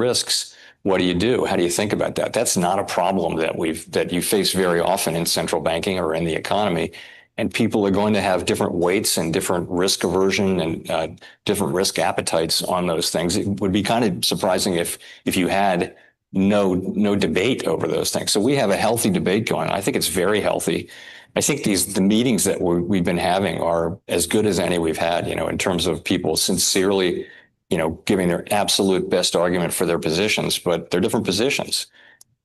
risks, what do you do? How do you think about that? That's not a problem that you face very often in central banking or in the economy. And people are going to have different weights and different risk aversion and different risk appetites on those things. It would be kind of surprising if you had no debate over those things. So we have a healthy debate going on. I think it's very healthy. I think the meetings that we've been having are as good as any we've had, in terms of people sincerely, giving their absolute best argument for their positions, but they're different positions.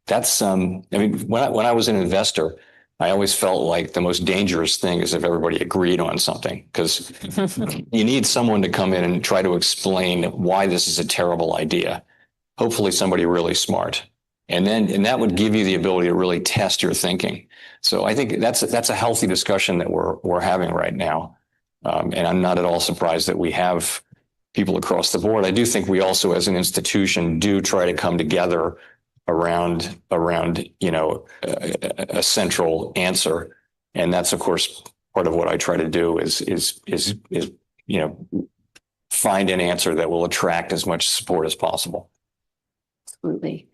That's, when I was an investor, I always felt like the most dangerous thing is if everybody agreed on something, because you need someone to come in and try to explain why this is a terrible idea. Hopefully somebody really smart. And that would give you the ability to really test your thinking. So I think that's a healthy discussion that we're having right now. And I'm not at all surprised that we have people across the board. I do think we also, as an institution, do try to come together around a central answer. And that's, of course, part of what I try to do is find an answer that will attract as much support as possible. Absolutely.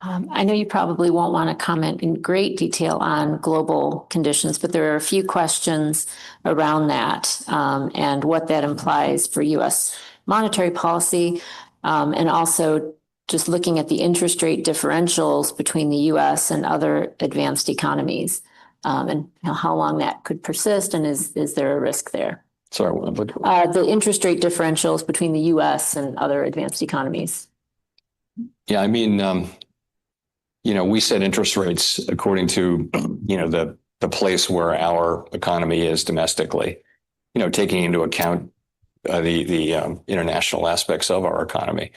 I know you probably won't want to comment in great detail on global conditions, but there are a few questions around that and what that implies for U.S. monetary policy, and also just looking at the interest rate differentials between the U.S. and other advanced economies, and how long that could persist, and is there a risk there? Sorry, the interest rate differentials between the U.S. and other advanced economies. Yeah, we set interest rates according to, the place where our economy is domestically, taking into account the international aspects of our economy.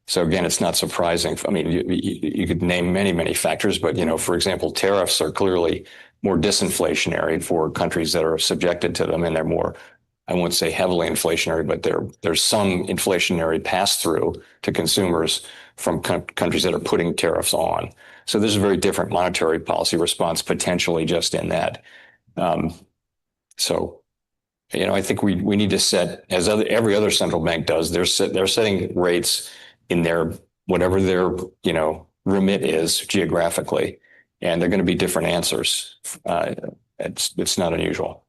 So again, it's not surprising. You could name many, many factors, but, for example, tariffs are clearly more disinflationary for countries that are subjected to them, and they're more, I won't say heavily inflationary, but there's some inflationary pass-through to consumers from countries that are putting tariffs on. So there's a very different monetary policy response potentially just in that. I think we need to set, as every other central bank does, they're setting rates in whatever their remit is geographically, and they're going to be different answers. It's not unusual.